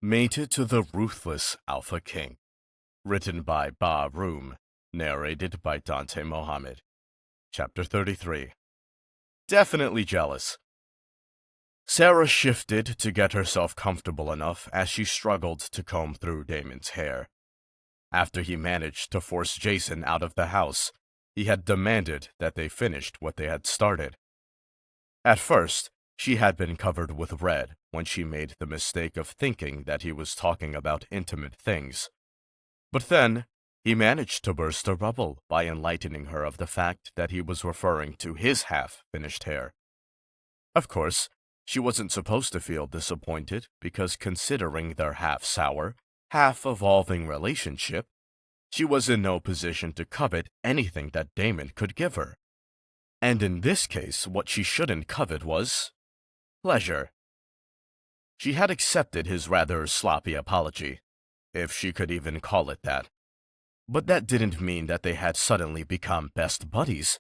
Mated to the Ruthless Alpha King. Written by Ba Room. Narrated by Dante Mohammed. Chapter 33. Definitely jealous. Sarah shifted to get herself comfortable enough as she struggled to comb through Damon's hair. After he managed to force Jason out of the house, he had demanded that they finished what they had started. At first, she had been covered with red when she made the mistake of thinking that he was talking about intimate things. But then, he managed to burst her bubble by enlightening her of the fact that he was referring to his half-finished hair. Of course, she wasn't supposed to feel disappointed because considering their half-sour, half-evolving relationship, she was in no position to covet anything that Damon could give her. And in this case, what she shouldn't covet was pleasure. She had accepted his rather sloppy apology, if she could even call it that. But that didn't mean that they had suddenly become best buddies.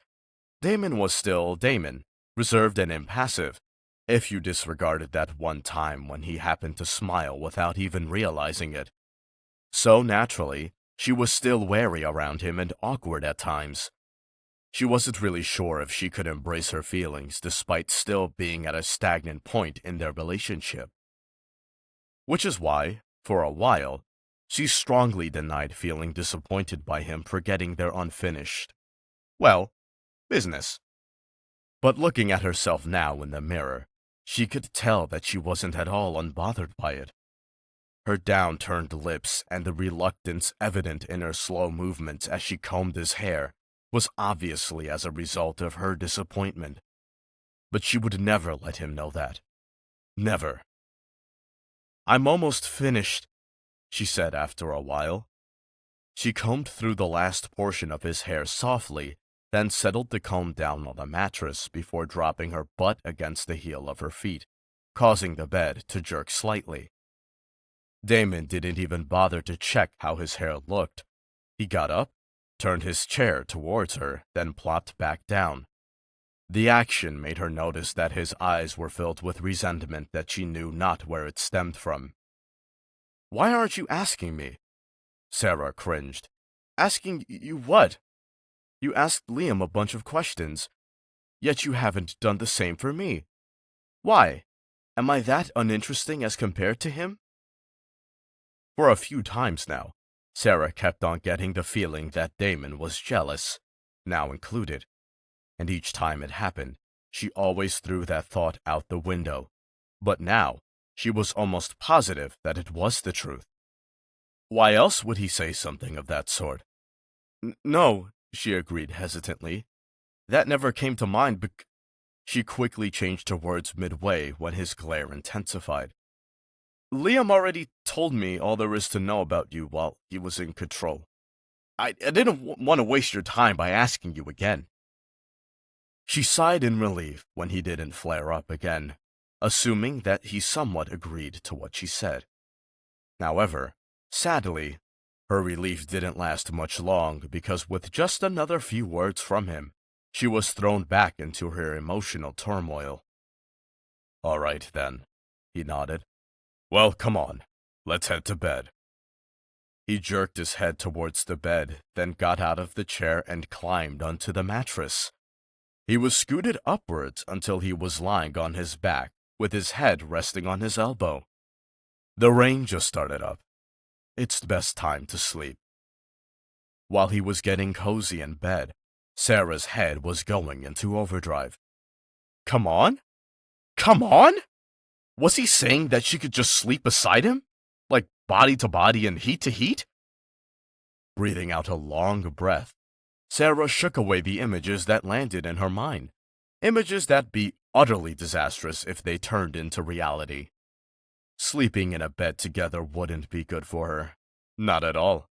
Damon was still Damon, reserved and impassive, if you disregarded that one time when he happened to smile without even realizing it. So naturally, she was still wary around him and awkward at times. She wasn't really sure if she could embrace her feelings despite still being at a stagnant point in their relationship. Which is why, for a while, she strongly denied feeling disappointed by him for getting their unfinished, well, business. But looking at herself now in the mirror, she could tell that she wasn't at all unbothered by it. Her down-turned lips and the reluctance evident in her slow movements as she combed his hair was obviously as a result of her disappointment. But she would never let him know that. Never. "I'm almost finished," she said after a while. She combed through the last portion of his hair softly, then settled the comb down on the mattress before dropping her butt against the heel of her feet, causing the bed to jerk slightly. Damon didn't even bother to check how his hair looked. He got up, turned his chair towards her, then plopped back down. The action made her notice that his eyes were filled with resentment that she knew not where it stemmed from. "Why aren't you asking me?" Sarah cringed. "Asking you what? You asked Liam a bunch of questions, yet you haven't done the same for me. Why? Am I that uninteresting as compared to him?" For a few times now, Sarah kept on getting the feeling that Damon was jealous, now included, and each time it happened, she always threw that thought out the window. But now, she was almost positive that it was the truth. Why else would he say something of that sort? No, she agreed hesitantly. That never came to mind, She quickly changed her words midway when his glare intensified. "Liam already told me all there is to know about you while he was in control. I didn't want to waste your time by asking you again." She sighed in relief when he didn't flare up again, assuming that he somewhat agreed to what she said. However, sadly, her relief didn't last much long because with just another few words from him, she was thrown back into her emotional turmoil. "All right, then," he nodded. "Well, come on. Let's head to bed." He jerked his head towards the bed, then got out of the chair and climbed onto the mattress. He was scooted upwards until he was lying on his back, with his head resting on his elbow. The rain just started up. It's the best time to sleep. While he was getting cozy in bed, Sarah's head was going into overdrive. Come on? Come on? Was he saying that she could just sleep beside him? Like body to body and heat to heat? Breathing out a long breath, Sarah shook away the images that landed in her mind. Images that'd be utterly disastrous if they turned into reality. Sleeping in a bed together wouldn't be good for her. Not at all.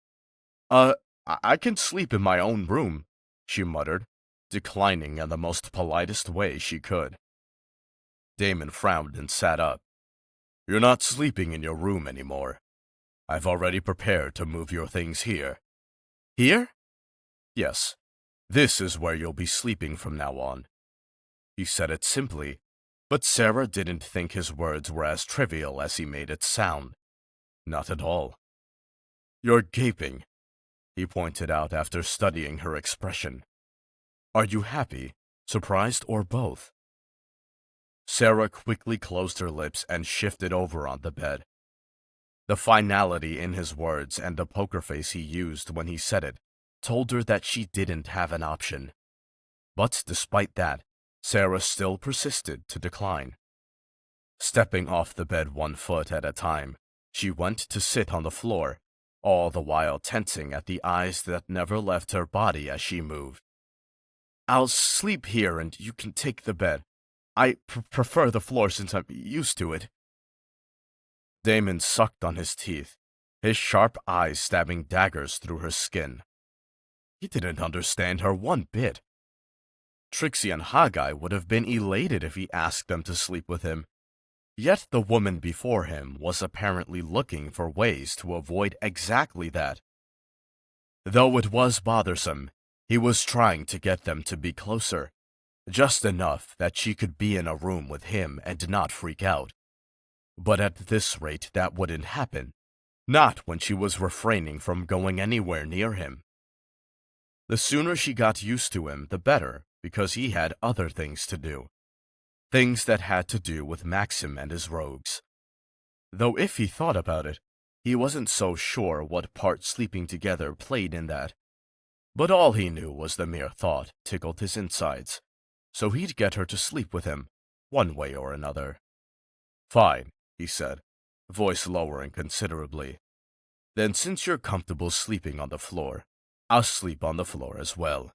I can sleep in my own room," she muttered, declining in the most politest way she could. Damon frowned and sat up. "You're not sleeping in your room anymore. I've already prepared to move your things here." "Here?" "Yes. This is where you'll be sleeping from now on." He said it simply, but Sarah didn't think his words were as trivial as he made it sound. Not at all. You're gaping, he pointed out after studying her expression. Are you happy, surprised, or both? Sarah quickly closed her lips and shifted over on the bed. The finality in his words and the poker face he used when he said it told her that she didn't have an option. But despite that, Sarah still persisted to decline. Stepping off the bed 1 foot at a time, she went to sit on the floor, all the while tensing at the eyes that never left her body as she moved. I'll sleep here and you can take the bed. I prefer the floor since I'm used to it. Damon sucked on his teeth, his sharp eyes stabbing daggers through her skin. He didn't understand her one bit. Trixie and Haggai would have been elated if he asked them to sleep with him. Yet the woman before him was apparently looking for ways to avoid exactly that. Though it was bothersome, he was trying to get them to be closer, just enough that she could be in a room with him and not freak out. But at this rate that wouldn't happen, not when she was refraining from going anywhere near him. The sooner she got used to him, the better, because he had other things to do. Things that had to do with Maxim and his rogues. Though if he thought about it, he wasn't so sure what part sleeping together played in that. But all he knew was the mere thought tickled his insides, so he'd get her to sleep with him, one way or another. Fine, he said, voice lowering considerably. Then since you're comfortable sleeping on the floor, I'll sleep on the floor as well.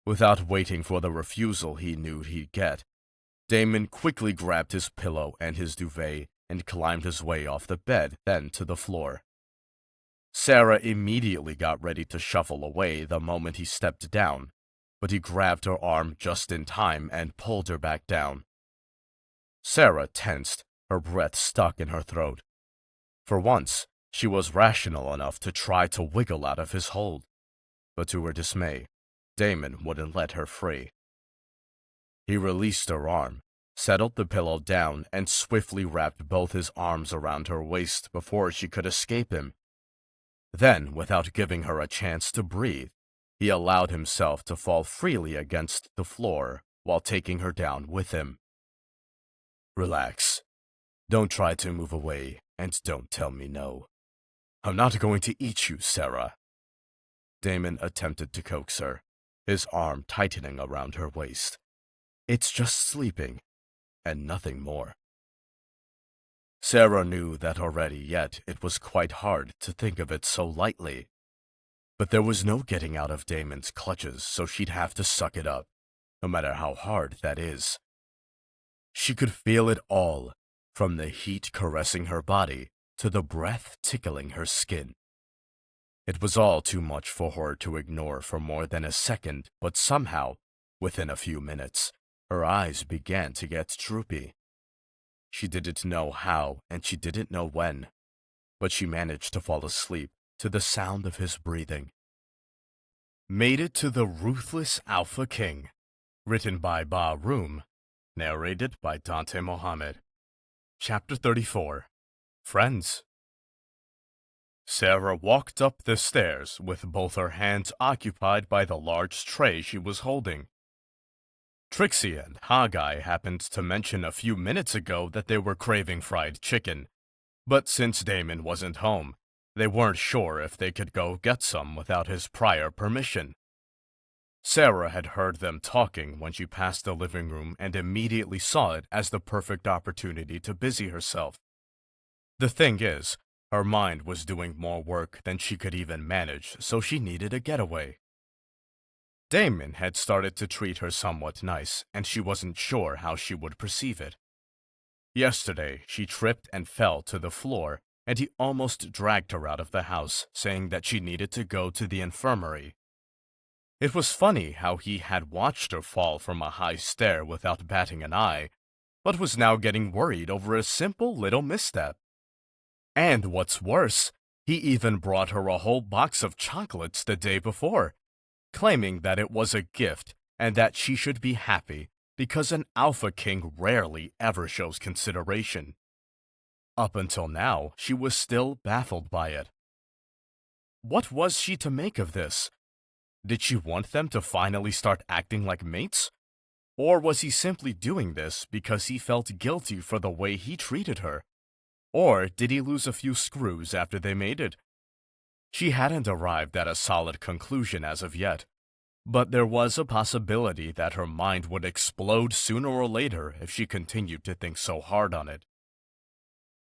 Without waiting for the refusal he knew he'd get, Damon quickly grabbed his pillow and his duvet and climbed his way off the bed, then to the floor. Sarah immediately got ready to shuffle away the moment he stepped down, but he grabbed her arm just in time and pulled her back down. Sarah tensed, her breath stuck in her throat. For once, she was rational enough to try to wiggle out of his hold, but to her dismay, Damon wouldn't let her free. He released her arm, settled the pillow down, and swiftly wrapped both his arms around her waist before she could escape him. Then, without giving her a chance to breathe, he allowed himself to fall freely against the floor while taking her down with him. Relax. Don't try to move away, and don't tell me no. I'm not going to eat you, Sarah. Damon attempted to coax her, his arm tightening around her waist. It's just sleeping, and nothing more. Sarah knew that already, yet it was quite hard to think of it so lightly. But there was no getting out of Damon's clutches, so she'd have to suck it up, no matter how hard that is. She could feel it all, from the heat caressing her body to the breath tickling her skin. It was all too much for her to ignore for more than a second, but somehow, within a few minutes, her eyes began to get droopy. She didn't know how, and she didn't know when, but she managed to fall asleep to the sound of his breathing. Made it to the Ruthless Alpha King. Written by Ba Room. Narrated by Dante Mohammed. Chapter 34. Friends. Sarah walked up the stairs with both her hands occupied by the large tray she was holding. Trixie and Haggai happened to mention a few minutes ago that they were craving fried chicken, but since Damon wasn't home, they weren't sure if they could go get some without his prior permission. Sarah had heard them talking when she passed the living room and immediately saw it as the perfect opportunity to busy herself. The thing is, her mind was doing more work than she could even manage, so she needed a getaway. Damon had started to treat her somewhat nice, and she wasn't sure how she would perceive it. Yesterday, she tripped and fell to the floor, and he almost dragged her out of the house, saying that she needed to go to the infirmary. It was funny how he had watched her fall from a high stair without batting an eye, but was now getting worried over a simple little misstep. And what's worse, he even brought her a whole box of chocolates the day before, claiming that it was a gift and that she should be happy because an Alpha King rarely ever shows consideration. Up until now, she was still baffled by it. What was she to make of this? Did she want them to finally start acting like mates? Or was he simply doing this because he felt guilty for the way he treated her? Or did he lose a few screws after they mated? She hadn't arrived at a solid conclusion as of yet, but there was a possibility that her mind would explode sooner or later if she continued to think so hard on it.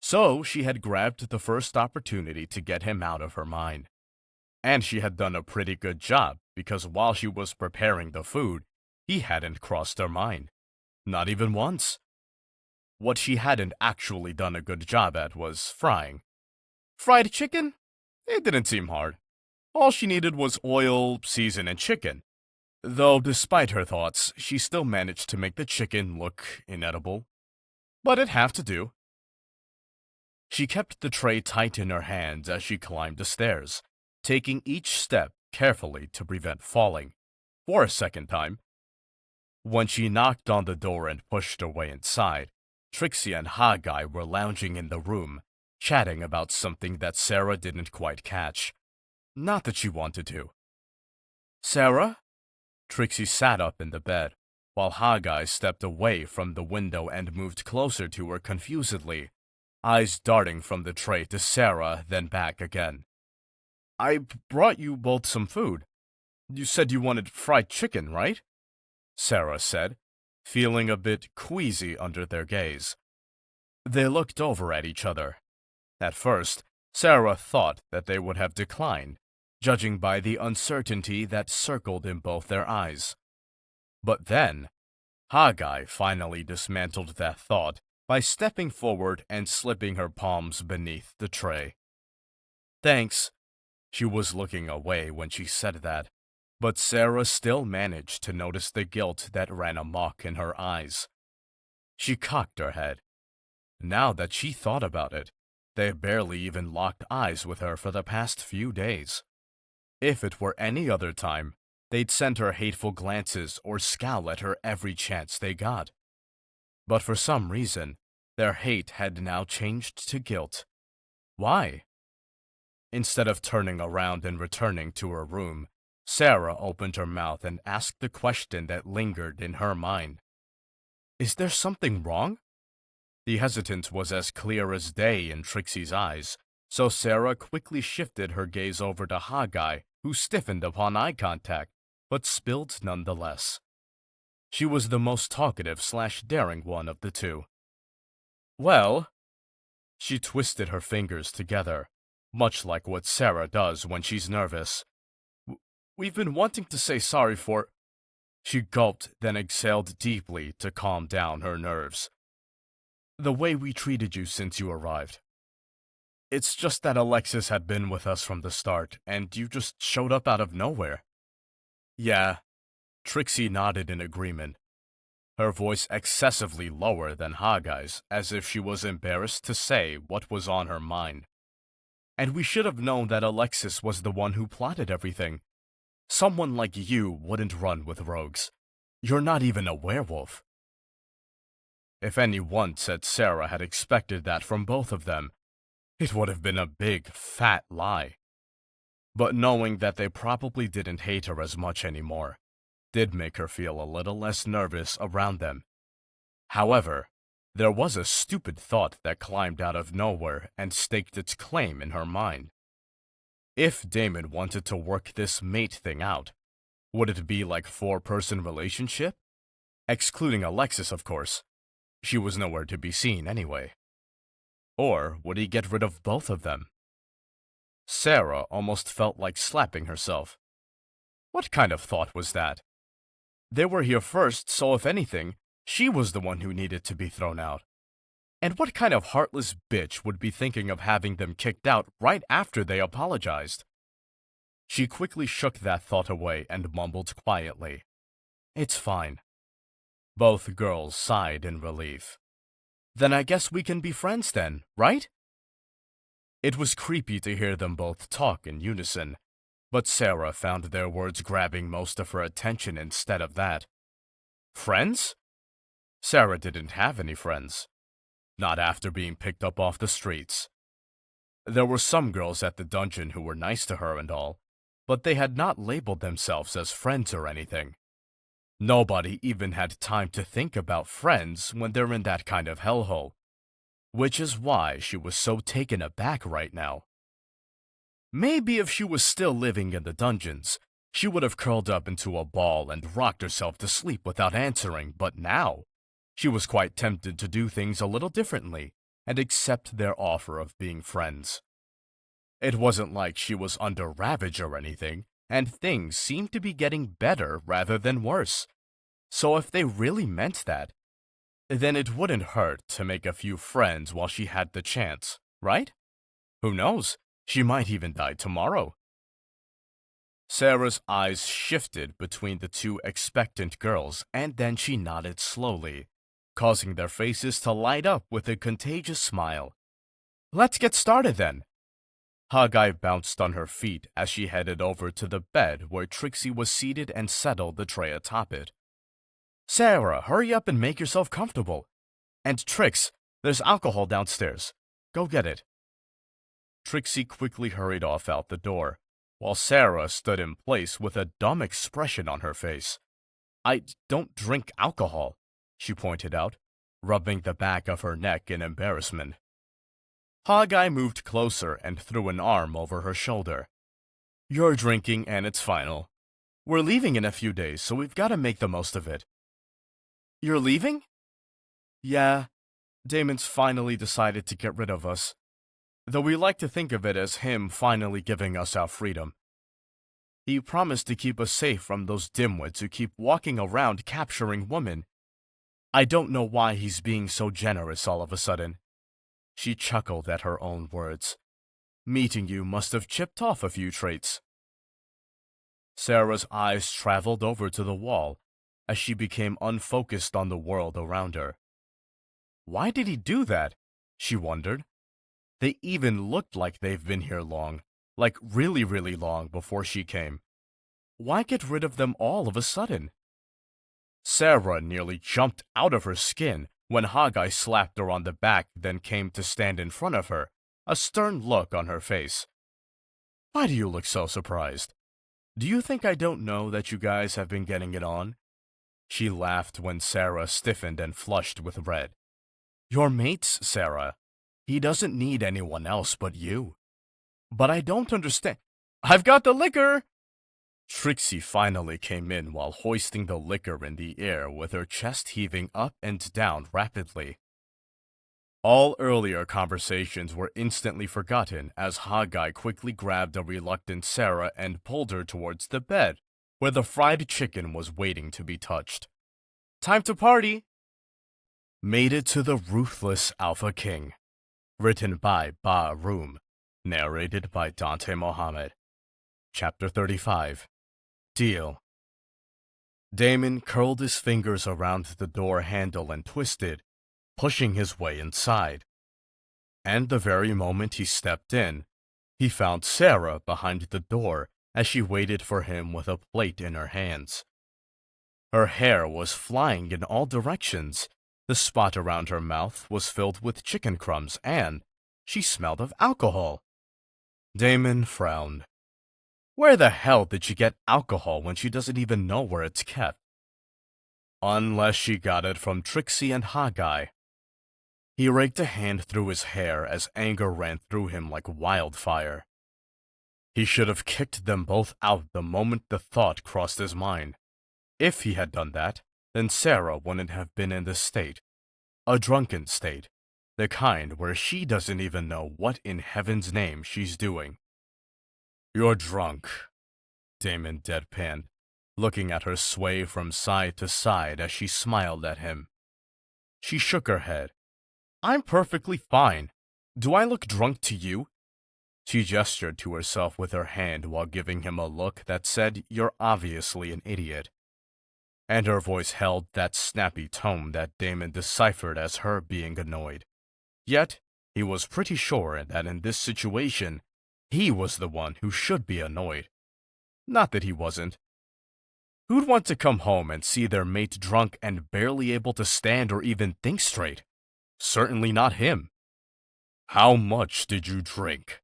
So she had grabbed the first opportunity to get him out of her mind. And she had done a pretty good job because while she was preparing the food, he hadn't crossed her mind. Not even once. What she hadn't actually done a good job at was frying. Fried chicken? It didn't seem hard. All she needed was oil, season, and chicken. Though despite her thoughts, she still managed to make the chicken look inedible. But it'd have to do. She kept the tray tight in her hands as she climbed the stairs, taking each step carefully to prevent falling, for a second time. When she knocked on the door and pushed her way inside, Trixie and Haggai were lounging in the room, chatting about something that Sarah didn't quite catch. Not that she wanted to. Sarah? Trixie sat up in the bed, while Haggai stepped away from the window and moved closer to her confusedly, eyes darting from the tray to Sarah, then back again. I brought you both some food. You said you wanted fried chicken, right? Sarah said, feeling a bit queasy under their gaze. They looked over at each other. At first, Sarah thought that they would have declined, judging by the uncertainty that circled in both their eyes. But then, Haggai finally dismantled that thought by stepping forward and slipping her palms beneath the tray. Thanks. She was looking away when she said that, but Sarah still managed to notice the guilt that ran amok in her eyes. She cocked her head. Now that she thought about it, they barely even locked eyes with her for the past few days. If it were any other time, they'd send her hateful glances or scowl at her every chance they got. But for some reason, their hate had now changed to guilt. Why? Instead of turning around and returning to her room, Sarah opened her mouth and asked the question that lingered in her mind. Is there something wrong? The hesitance was as clear as day in Trixie's eyes, so Sarah quickly shifted her gaze over to Haggai, who stiffened upon eye contact, but spilled nonetheless. She was the most talkative/daring one of the two. Well, she twisted her fingers together, much like what Sarah does when she's nervous. We've been wanting to say sorry for... She gulped, then exhaled deeply to calm down her nerves. The way we treated you since you arrived. It's just that Alexis had been with us from the start, and you just showed up out of nowhere. Yeah. Trixie nodded in agreement, her voice excessively lower than Haggai's, as if she was embarrassed to say what was on her mind. And we should have known that Alexis was the one who plotted everything. Someone like you wouldn't run with rogues. You're not even a werewolf. If anyone said Sarah had expected that from both of them, it would have been a big, fat lie. But knowing that they probably didn't hate her as much anymore did make her feel a little less nervous around them. However, there was a stupid thought that climbed out of nowhere and staked its claim in her mind. If Damon wanted to work this mate thing out, would it be like four-person relationship? Excluding Alexis, of course. She was nowhere to be seen anyway. Or would he get rid of both of them? Sarah almost felt like slapping herself. What kind of thought was that? They were here first, so if anything, she was the one who needed to be thrown out. And what kind of heartless bitch would be thinking of having them kicked out right after they apologized? She quickly shook that thought away and mumbled quietly, "It's fine." Both girls sighed in relief. Then I guess we can be friends then, right? It was creepy to hear them both talk in unison, but Sarah found their words grabbing most of her attention instead of that. Friends? Sarah didn't have any friends. not after being picked up off the streets. There were some girls at the dungeon who were nice to her and all, but they had not labeled themselves as friends or anything. Nobody even had time to think about friends when they're in that kind of hellhole, which is why she was so taken aback right now. Maybe if she was still living in the dungeons, she would have curled up into a ball and rocked herself to sleep without answering, but now, she was quite tempted to do things a little differently and accept their offer of being friends. It wasn't like she was under ravage or anything, and things seemed to be getting better rather than worse. So if they really meant that, then it wouldn't hurt to make a few friends while she had the chance, right? Who knows? She might even die tomorrow. Sarah's eyes shifted between the two expectant girls, and then she nodded slowly, causing their faces to light up with a contagious smile. Let's get started then. Hawkeye bounced on her feet as she headed over to the bed where Trixie was seated and settled the tray atop it. Sarah, hurry up and make yourself comfortable. And Trix, there's alcohol downstairs. Go get it. Trixie quickly hurried off out the door, while Sarah stood in place with a dumb expression on her face. I don't drink alcohol, she pointed out, rubbing the back of her neck in embarrassment. Hawkeye moved closer and threw an arm over her shoulder. You're drinking and it's final. We're leaving in a few days, so we've got to make the most of it. You're leaving? Yeah, Damon's finally decided to get rid of us. Though we like to think of it as him finally giving us our freedom. He promised to keep us safe from those dimwits who keep walking around capturing women. I don't know why he's being so generous all of a sudden. She chuckled at her own words. Meeting you must have chipped off a few traits. Sarah's eyes traveled over to the wall as she became unfocused on the world around her. Why did he do that? She wondered. They even looked like they've been here long, like really, really long before she came. Why get rid of them all of a sudden? Sarah nearly jumped out of her skin when Hawkeye slapped her on the back, then came to stand in front of her, a stern look on her face. Why do you look so surprised? Do you think I don't know that you guys have been getting it on? She laughed when Sarah stiffened and flushed with red. Your mates, Sarah. He doesn't need anyone else but you. But I don't understand. I've got the liquor! Trixie finally came in while hoisting the liquor in the air with her chest heaving up and down rapidly. All earlier conversations were instantly forgotten as Hawkeye quickly grabbed a reluctant Sarah and pulled her towards the bed, where the fried chicken was waiting to be touched. Time to party! Made it to the Ruthless Alpha King. Written by Ba Room. Narrated by Dante Mohammed. Chapter 35. Deal. Damon curled his fingers around the door handle and twisted, pushing his way inside. And the very moment he stepped in, he found Sarah behind the door as she waited for him with a plate in her hands. Her hair was flying in all directions. The spot around her mouth was filled with chicken crumbs, and she smelled of alcohol. Damon frowned. Where the hell did she get alcohol when she doesn't even know where it's kept? Unless she got it from Trixie and Hawkeye. He raked a hand through his hair as anger ran through him like wildfire. He should have kicked them both out the moment the thought crossed his mind. If he had done that, then Sarah wouldn't have been in this state. A drunken state. The kind where she doesn't even know what in heaven's name she's doing. You're drunk, Damon deadpanned, looking at her sway from side to side as she smiled at him. She shook her head. I'm perfectly fine. Do I look drunk to you? She gestured to herself with her hand while giving him a look that said, You're obviously an idiot. And her voice held that snappy tone that Damon deciphered as her being annoyed. Yet, he was pretty sure that in this situation, he was the one who should be annoyed. Not that he wasn't. Who'd want to come home and see their mate drunk and barely able to stand or even think straight? Certainly not him. How much did you drink?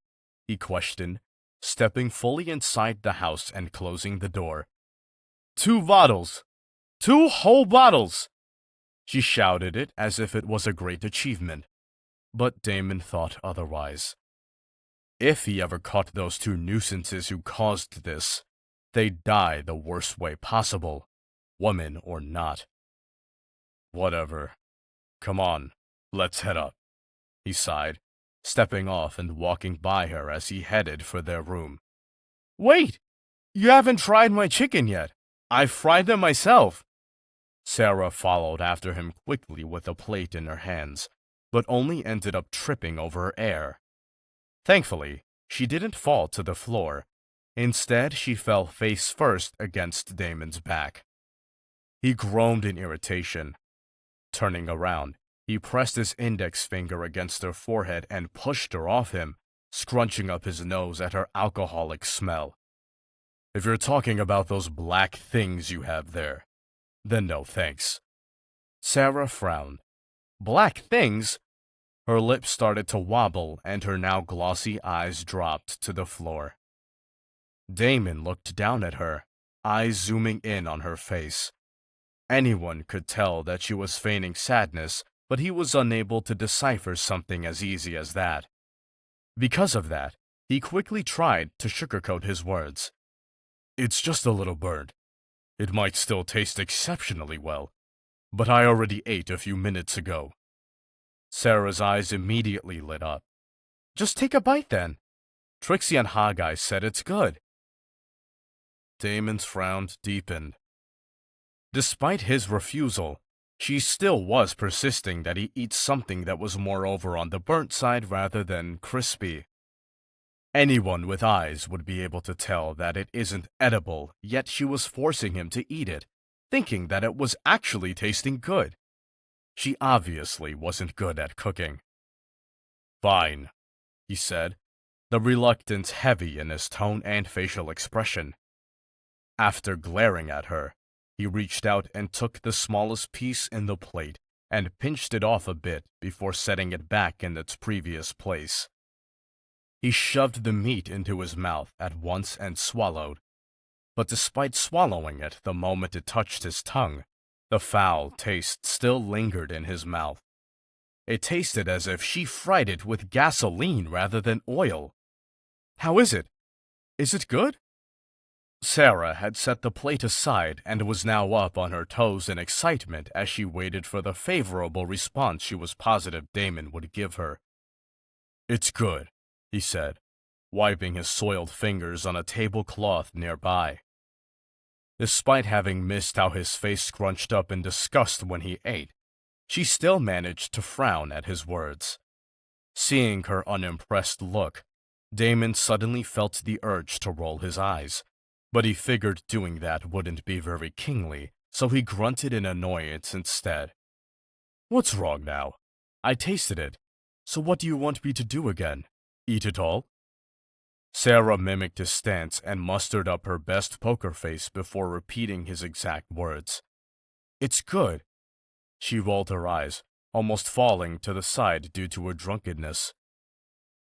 He questioned, stepping fully inside the house and closing the door. 2 bottles! 2 whole bottles! She shouted it as if it was a great achievement. But Damon thought otherwise. If he ever caught those 2 nuisances who caused this, they'd die the worst way possible, woman or not. Whatever. Come on, let's head up, he sighed, stepping off and walking by her as he headed for their room. Wait! You haven't tried my chicken yet. I fried them myself. Sarah followed after him quickly with a plate in her hands, but only ended up tripping over her air. Thankfully, she didn't fall to the floor. Instead, she fell face first against Damon's back. He groaned in irritation. Turning around, he pressed his index finger against her forehead and pushed her off him, scrunching up his nose at her alcoholic smell. If you're talking about those black things you have there, then no thanks. Sarah frowned. Black things? Her lips started to wobble and her now glossy eyes dropped to the floor. Damon looked down at her, eyes zooming in on her face. Anyone could tell that she was feigning sadness, but he was unable to decipher something as easy as that. Because of that, he quickly tried to sugarcoat his words. It's just a little burnt. It might still taste exceptionally well, but I already ate a few minutes ago. Sarah's eyes immediately lit up. Just take a bite then. Trixie and Haggai said it's good. Damon's frown deepened. Despite his refusal, she still was persisting that he eat something that was moreover on the burnt side rather than crispy. Anyone with eyes would be able to tell that it isn't edible, yet she was forcing him to eat it, thinking that it was actually tasting good. She obviously wasn't good at cooking. Fine, he said, the reluctance heavy in his tone and facial expression. After glaring at her, he reached out and took the smallest piece in the plate and pinched it off a bit before setting it back in its previous place. He shoved the meat into his mouth at once and swallowed. But despite swallowing it the moment it touched his tongue, the foul taste still lingered in his mouth. It tasted as if she fried it with gasoline rather than oil. How is it? Is it good? Sarah had set the plate aside and was now up on her toes in excitement as she waited for the favorable response she was positive Damon would give her. It's good, he said, wiping his soiled fingers on a tablecloth nearby. Despite having missed how his face scrunched up in disgust when he ate, she still managed to frown at his words. Seeing her unimpressed look, Damon suddenly felt the urge to roll his eyes, but he figured doing that wouldn't be very kingly, so he grunted in annoyance instead. What's wrong now? I tasted it, so what do you want me to do again? Eat it all? Sarah mimicked his stance and mustered up her best poker face before repeating his exact words. It's good. She rolled her eyes, almost falling to the side due to her drunkenness.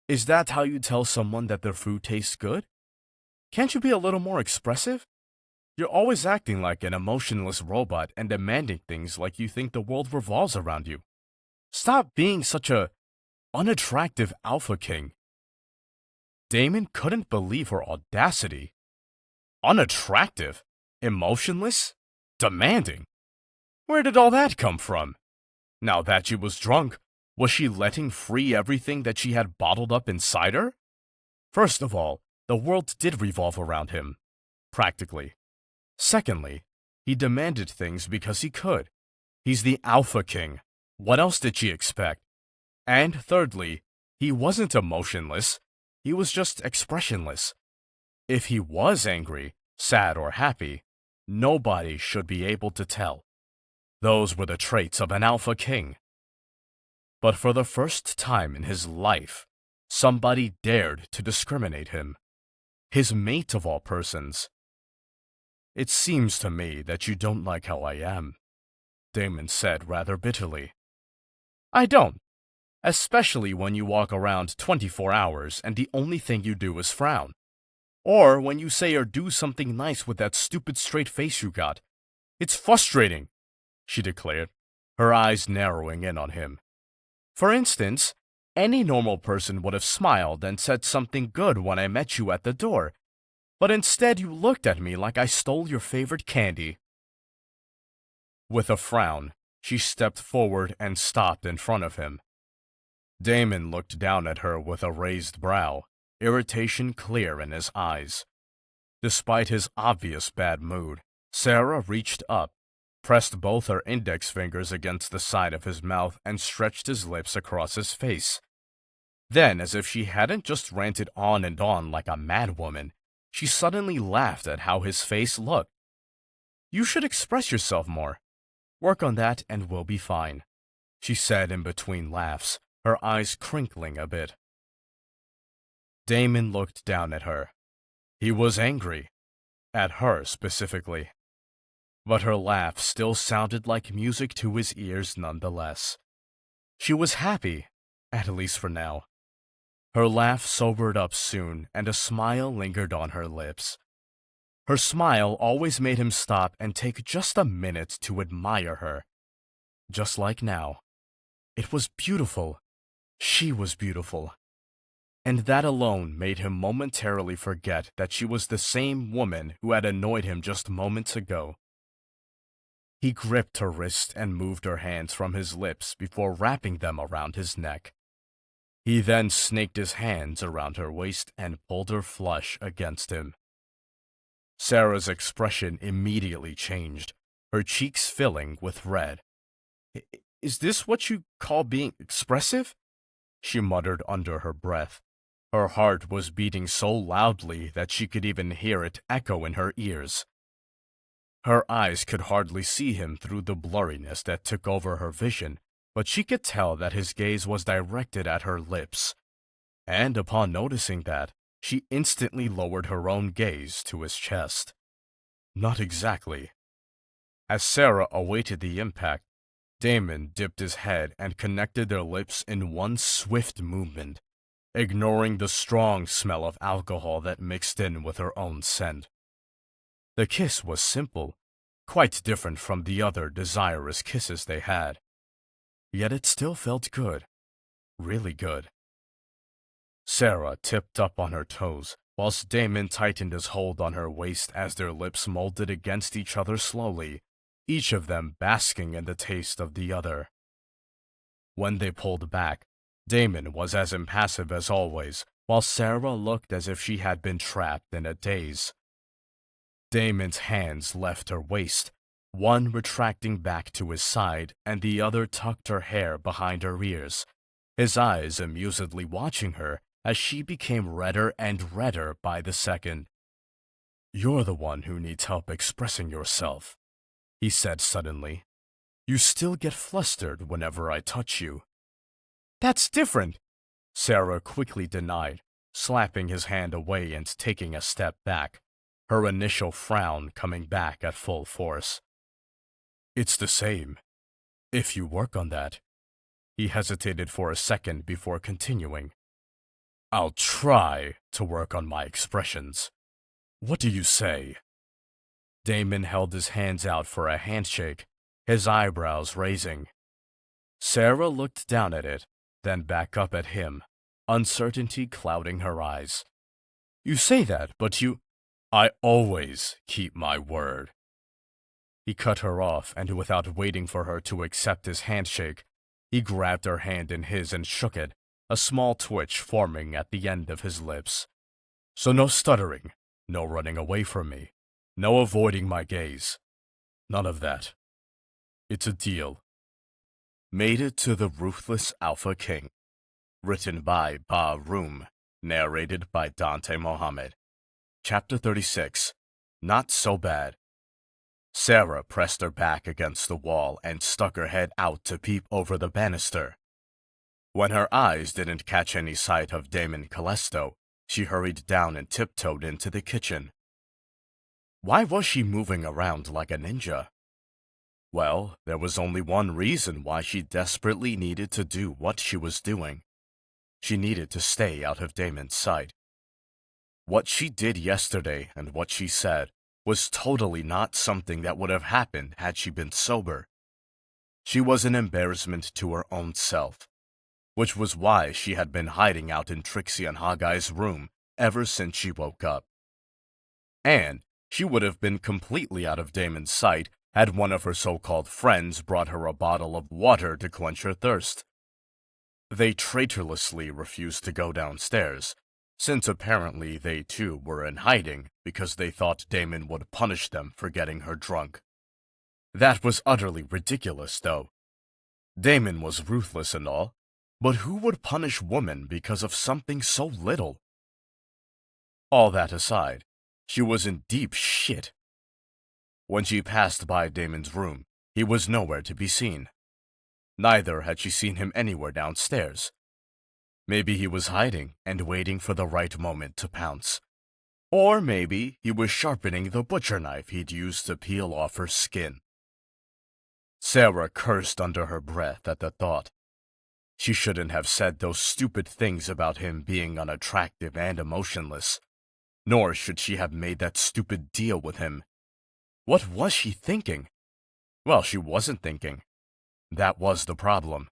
Is that how you tell someone that their food tastes good? Can't you be a little more expressive? You're always acting like an emotionless robot and demanding things like you think the world revolves around you. Stop being such a unattractive alpha king. Damon couldn't believe her audacity. Unattractive? Emotionless? Demanding? Where did all that come from? Now that she was drunk, was she letting free everything that she had bottled up inside her? First of all, the world did revolve around him. Practically. Secondly, he demanded things because he could. He's the Alpha King. What else did she expect? And thirdly, he wasn't emotionless. He was just expressionless. If he was angry, sad, or happy, nobody should be able to tell. Those were the traits of an Alpha King. But for the first time in his life, somebody dared to discriminate him. His mate of all persons. It seems to me that you don't like how I am, Damon said rather bitterly. I don't. especially when you walk around 24 hours and the only thing you do is frown. Or when you say or do something nice with that stupid straight face you got. It's frustrating, she declared, her eyes narrowing in on him. For instance, any normal person would have smiled and said something good when I met you at the door, but instead you looked at me like I stole your favorite candy. With a frown, she stepped forward and stopped in front of him. Damon looked down at her with a raised brow, irritation clear in his eyes. Despite his obvious bad mood, Sarah reached up, pressed both her index fingers against the side of his mouth, and stretched his lips across his face. Then, as if she hadn't just ranted on and on like a madwoman, she suddenly laughed at how his face looked. "You should express yourself more. Work on that and we'll be fine," she said in between laughs, her eyes crinkling a bit. Damon looked down at her. He was angry. At her specifically. But her laugh still sounded like music to his ears nonetheless. She was happy, at least for now. Her laugh sobered up soon, and a smile lingered on her lips. Her smile always made him stop and take just a minute to admire her. Just like now. It was beautiful. She was beautiful. And that alone made him momentarily forget that she was the same woman who had annoyed him just moments ago. He gripped her wrist and moved her hands from his lips before wrapping them around his neck. He then snaked his hands around her waist and pulled her flush against him. Sarah's expression immediately changed, her cheeks filling with red. "Is this what you call being expressive?" she muttered under her breath. Her heart was beating so loudly that she could even hear it echo in her ears. Her eyes could hardly see him through the blurriness that took over her vision, but she could tell that his gaze was directed at her lips. And upon noticing that, she instantly lowered her own gaze to his chest. Not exactly. As Sarah awaited the impact, Damon dipped his head and connected their lips in one swift movement, ignoring the strong smell of alcohol that mixed in with her own scent. The kiss was simple, quite different from the other desirous kisses they had. Yet it still felt good. Really good. Sarah tipped up on her toes, whilst Damon tightened his hold on her waist as their lips molded against each other slowly, each of them basking in the taste of the other. When they pulled back, Damon was as impassive as always, while Sarah looked as if she had been trapped in a daze. Damon's hands left her waist, one retracting back to his side and the other tucked her hair behind her ears, his eyes amusedly watching her as she became redder and redder by the second. "You're the one who needs help expressing yourself," he said suddenly. "You still get flustered whenever I touch you." "That's different," Sarah quickly denied, slapping his hand away and taking a step back, her initial frown coming back at full force. "It's the same. If you work on that." He hesitated for a second before continuing. "I'll try to work on my expressions. What do you say?" Damon held his hands out for a handshake, his eyebrows raising. Sarah looked down at it, then back up at him, uncertainty clouding her eyes. "You say that, but you—" "I always keep my word." He cut her off, and without waiting for her to accept his handshake, he grabbed her hand in his and shook it, a small twitch forming at the end of his lips. "So no stuttering, no running away from me, no avoiding my gaze. None of that. It's a deal." Mated to the Ruthless Alpha King. Written by Ba Room. Narrated by Dante Mohammed. Chapter 36. Not So Bad. Sarah pressed her back against the wall and stuck her head out to peep over the banister. When her eyes didn't catch any sight of Damon Callisto, she hurried down and tiptoed into the kitchen. Why was she moving around like a ninja? Well, there was only one reason why she desperately needed to do what she was doing. She needed to stay out of Damon's sight. What she did yesterday and what she said was totally not something that would have happened had she been sober. She was an embarrassment to her own self, which was why she had been hiding out in Trixie and Hawkeye's room ever since she woke up. And she would have been completely out of Damon's sight had one of her so-called friends brought her a bottle of water to quench her thirst. They traitorlessly refused to go downstairs, since apparently they too were in hiding because they thought Damon would punish them for getting her drunk. That was utterly ridiculous, though. Damon was ruthless and all, but who would punish women because of something so little? All that aside, she was in deep shit. When she passed by Damon's room, he was nowhere to be seen. Neither had she seen him anywhere downstairs. Maybe he was hiding and waiting for the right moment to pounce. Or maybe he was sharpening the butcher knife he'd used to peel off her skin. Sarah cursed under her breath at the thought. She shouldn't have said those stupid things about him being unattractive and emotionless. Nor should she have made that stupid deal with him. What was she thinking? Well, she wasn't thinking. That was the problem.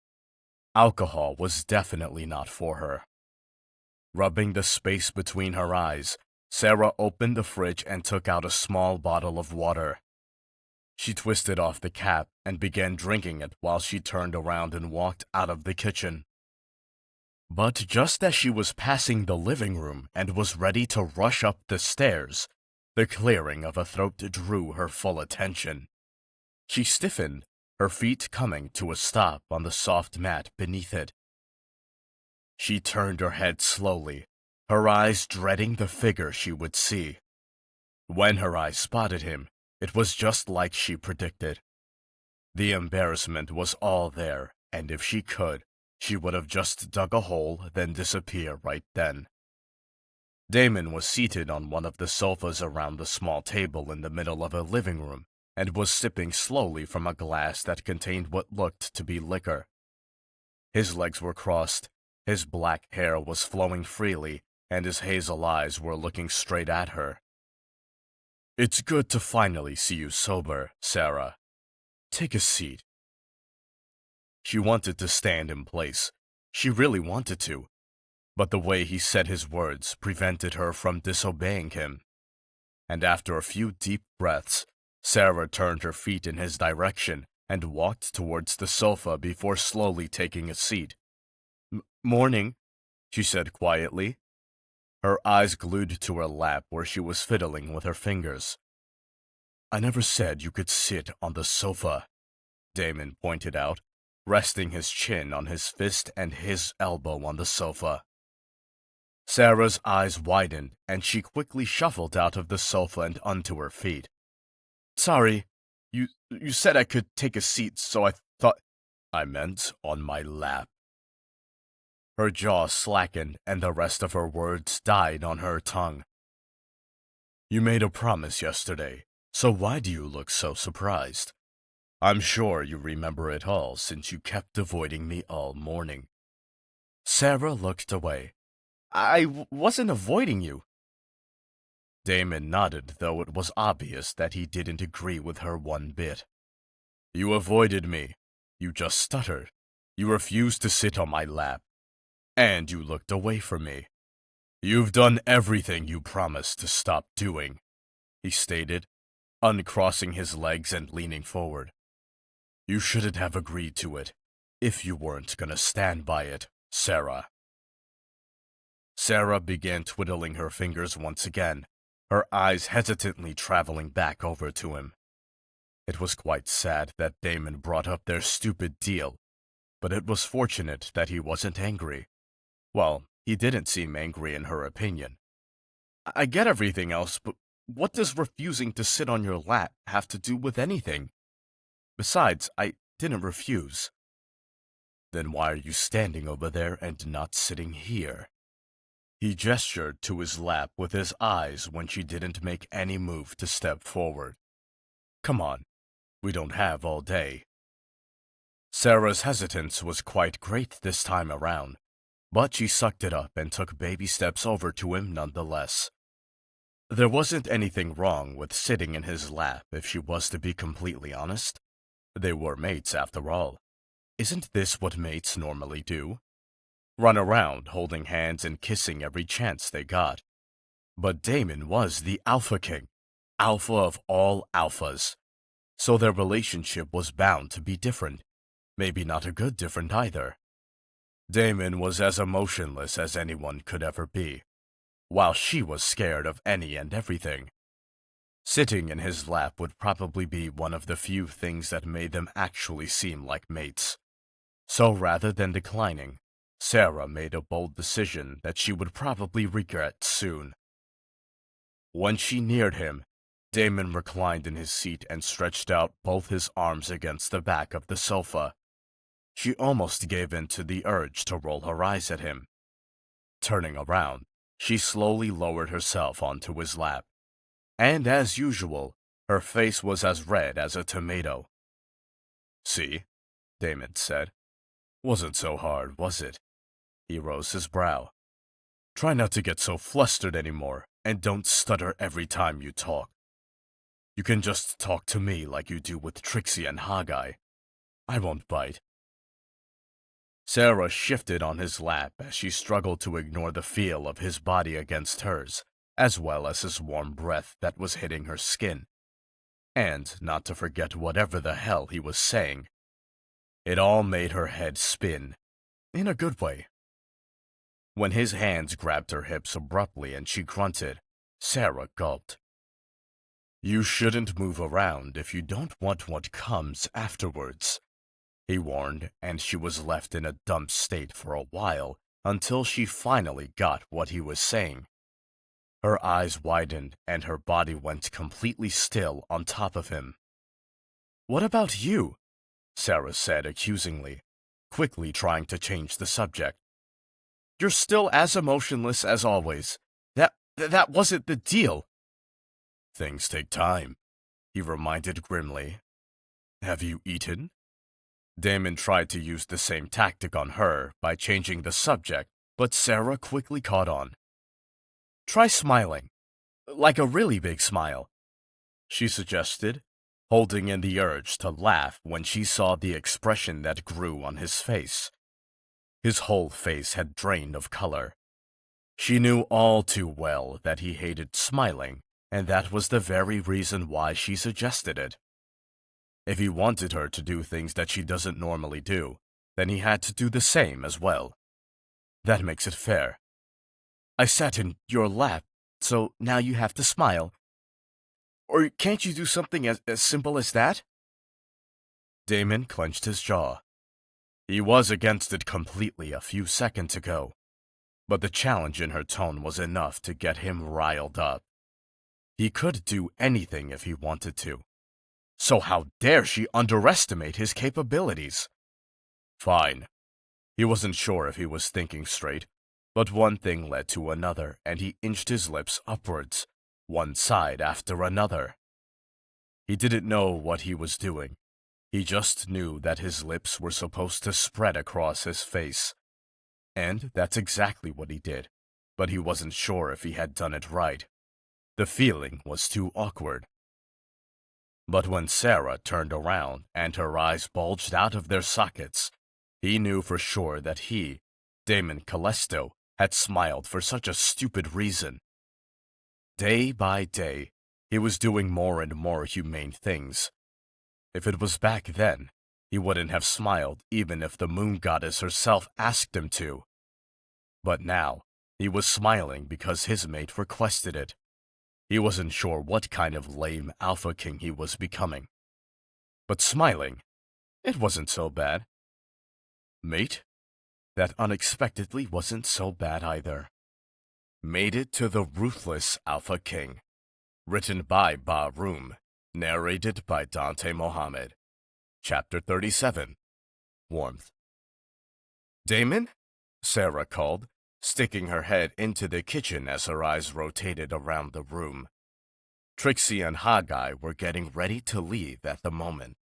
Alcohol was definitely not for her. Rubbing the space between her eyes, Sarah opened the fridge and took out a small bottle of water. She twisted off the cap and began drinking it while she turned around and walked out of the kitchen. But just as she was passing the living room and was ready to rush up the stairs, the clearing of a throat drew her full attention. She stiffened, her feet coming to a stop on the soft mat beneath it. She turned her head slowly, her eyes dreading the figure she would see. When her eyes spotted him, it was just like she predicted. The embarrassment was all there, and if she could, she would have just dug a hole, then disappear right then. Damon was seated on one of the sofas around the small table in the middle of a living room, and was sipping slowly from a glass that contained what looked to be liquor. His legs were crossed, his black hair was flowing freely, and his hazel eyes were looking straight at her. "It's good to finally see you sober, Sarah. Take a seat." She wanted to stand in place. She really wanted to. But the way he said his words prevented her from disobeying him. And after a few deep breaths, Sarah turned her feet in his direction and walked towards the sofa before slowly taking a seat. "Morning," she said quietly. Her eyes glued to her lap where she was fiddling with her fingers. "I never said you could sit on the sofa," Damon pointed out, resting his chin on his fist and his elbow on the sofa. Sarah's eyes widened, and she quickly shuffled out of the sofa and onto her feet. "Sorry, you said I could take a seat, so I thought—" "I meant on my lap." Her jaw slackened, and the rest of her words died on her tongue. "You made a promise yesterday, so why do you look so surprised? I'm sure you remember it all since you kept avoiding me all morning." Sarah looked away. I wasn't avoiding you." Damon nodded, though it was obvious that he didn't agree with her one bit. "You avoided me. You just stuttered. You refused to sit on my lap. And you looked away from me. You've done everything you promised to stop doing," he stated, uncrossing his legs and leaning forward. "You shouldn't have agreed to it, if you weren't gonna stand by it, Sarah." Sarah began twiddling her fingers once again, her eyes hesitantly traveling back over to him. It was quite sad that Damon brought up their stupid deal, but it was fortunate that he wasn't angry. Well, he didn't seem angry in her opinion. "I get everything else, but what does refusing to sit on your lap have to do with anything? Besides, I didn't refuse." "Then why are you standing over there and not sitting here?" He gestured to his lap with his eyes when she didn't make any move to step forward. "Come on. We don't have all day. Sarah's hesitance was quite great this time around, but she sucked it up and took baby steps over to him nonetheless. There wasn't anything wrong with sitting in his lap if she was to be completely honest. They were mates after all. Isn't this what mates normally do? Run around holding hands and kissing every chance they got. But Damon was the Alpha King, alpha of all alphas. So their relationship was bound to be different. Maybe not a good different either. Damon was as emotionless as anyone could ever be, while she was scared of any and everything. Sitting in his lap would probably be one of the few things that made them actually seem like mates. So rather than declining, Sarah made a bold decision that she would probably regret soon. When she neared him, Damon reclined in his seat and stretched out both his arms against the back of the sofa. She almost gave in to the urge to roll her eyes at him. Turning around, she slowly lowered herself onto his lap. And as usual, her face was as red as a tomato. "See," Damon said. "Wasn't so hard, was it?" He rose his brow. "Try not to get so flustered anymore, and don't stutter every time you talk. You can just talk to me like you do with Trixie and Haggai. I won't bite." Sarah shifted on his lap as she struggled to ignore the feel of his body against hers, as well as his warm breath that was hitting her skin. And not to forget whatever the hell he was saying. It all made her head spin, in a good way. When his hands grabbed her hips abruptly and she grunted, Sarah gulped. "You shouldn't move around if you don't want what comes afterwards," he warned, and she was left in a dumb state for a while until she finally got what he was saying. Her eyes widened and her body went completely still on top of him. "What about you?" Sarah said accusingly, quickly trying to change the subject. "You're still as emotionless as always. That wasn't the deal." "Things take time," he reminded grimly. "Have you eaten?" Damon tried to use the same tactic on her by changing the subject, but Sarah quickly caught on. "Try smiling. Like a really big smile," she suggested, holding in the urge to laugh when she saw the expression that grew on his face. His whole face had drained of color. She knew all too well that he hated smiling, and that was the very reason why she suggested it. If he wanted her to do things that she doesn't normally do, then he had to do the same as well. That makes it fair. "I sat in your lap, so now you have to smile. Or can't you do something as simple as that?" Damon clenched his jaw. He was against it completely a few seconds ago, but the challenge in her tone was enough to get him riled up. He could do anything if he wanted to. So how dare she underestimate his capabilities? Fine. He wasn't sure if he was thinking straight, but one thing led to another, and he inched his lips upwards, one side after another. He didn't know what he was doing. He just knew that his lips were supposed to spread across his face. And that's exactly what he did, but he wasn't sure if he had done it right. The feeling was too awkward. But when Sarah turned around and her eyes bulged out of their sockets, he knew for sure that he, Damon Callisto, had smiled for such a stupid reason. Day by day, he was doing more and more humane things. If it was back then, he wouldn't have smiled even if the moon goddess herself asked him to. But now, he was smiling because his mate requested it. He wasn't sure what kind of lame Alpha King he was becoming. But smiling, it wasn't so bad. Mate? That unexpectedly wasn't so bad either. Made It to the Ruthless Alpha King. Written by Ba Room. Narrated by Dante Mohammed. Chapter 37. Warmth. "Damon?" Sarah called, sticking her head into the kitchen as her eyes rotated around the room. Trixie and Haggai were getting ready to leave at the moment.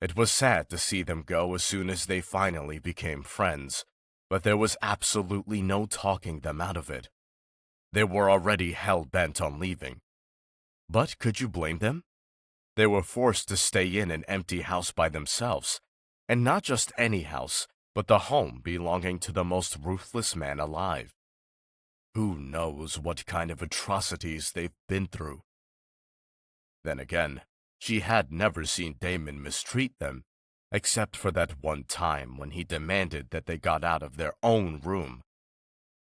It was sad to see them go as soon as they finally became friends, but there was absolutely no talking them out of it. They were already hell-bent on leaving. But could you blame them? They were forced to stay in an empty house by themselves, and not just any house, but the home belonging to the most ruthless man alive. Who knows what kind of atrocities they've been through? Then again, she had never seen Damon mistreat them, except for that one time when he demanded that they got out of their own room.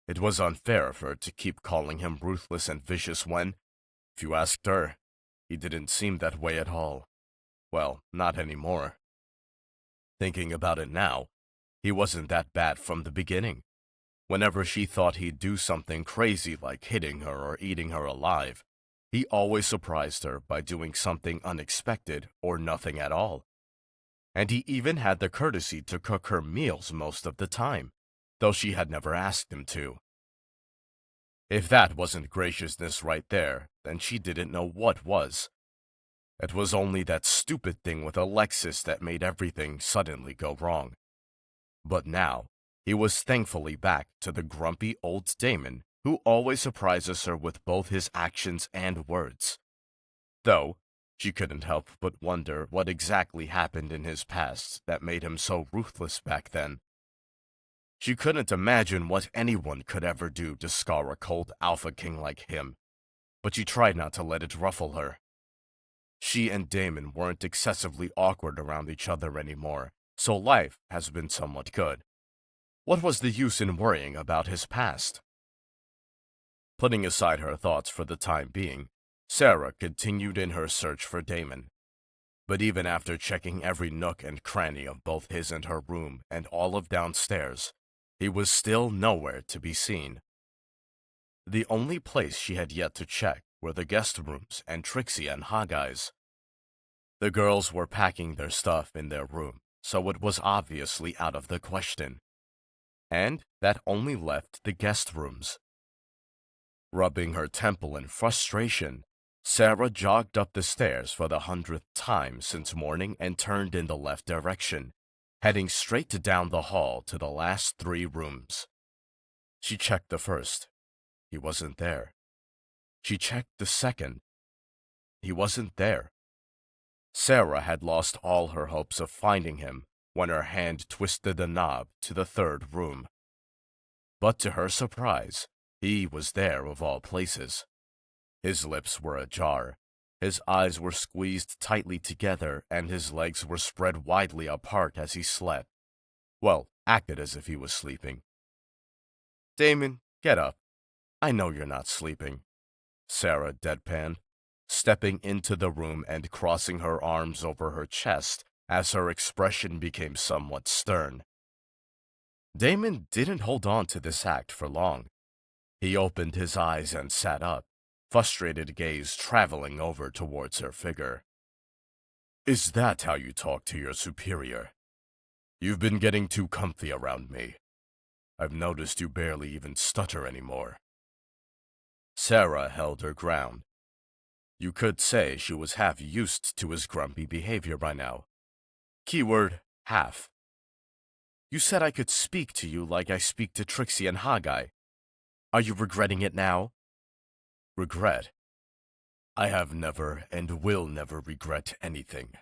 It was unfair for her to keep calling him ruthless and vicious when, if you asked her, he didn't seem that way at all. Well, not anymore. Thinking about it now, he wasn't that bad from the beginning. Whenever she thought he'd do something crazy like hitting her or eating her alive, he always surprised her by doing something unexpected or nothing at all. And he even had the courtesy to cook her meals most of the time, though she had never asked him to. If that wasn't graciousness right there, then she didn't know what was. It was only that stupid thing with Alexis that made everything suddenly go wrong. But now, he was thankfully back to the grumpy old Damon who always surprises her with both his actions and words. Though, she couldn't help but wonder what exactly happened in his past that made him so ruthless back then. She couldn't imagine what anyone could ever do to scar a cold alpha king like him, but she tried not to let it ruffle her. She and Damon weren't excessively awkward around each other anymore, so life has been somewhat good. What was the use in worrying about his past? Putting aside her thoughts for the time being, Sarah continued in her search for Damon. But even after checking every nook and cranny of both his and her room and all of downstairs, he was still nowhere to be seen. The only place she had yet to check were the guest rooms and Trixie and Haggai's. The girls were packing their stuff in their room, so it was obviously out of the question. And that only left the guest rooms. Rubbing her temple in frustration, Sarah jogged up the stairs for the 100th time since morning and turned in the left direction, heading straight down the hall to the last 3 rooms. She checked the first. He wasn't there. She checked the second. He wasn't there. Sarah had lost all her hopes of finding him when her hand twisted the knob to the 3rd room. But to her surprise, he was there of all places. His lips were ajar, his eyes were squeezed tightly together, and his legs were spread widely apart as he slept. Well, acted as if he was sleeping. "Damon, get up. I know you're not sleeping," Sarah deadpanned, stepping into the room and crossing her arms over her chest as her expression became somewhat stern. Damon didn't hold on to this act for long. He opened his eyes and sat up, frustrated gaze traveling over towards her figure. "Is that how you talk to your superior? You've been getting too comfy around me. I've noticed you barely even stutter anymore." Sarah held her ground. You could say she was half used to his grumpy behavior by now. Keyword, half. "You said I could speak to you like I speak to Trixie and Haggai. Are you regretting it now?" "Regret? I have never and will never regret anything.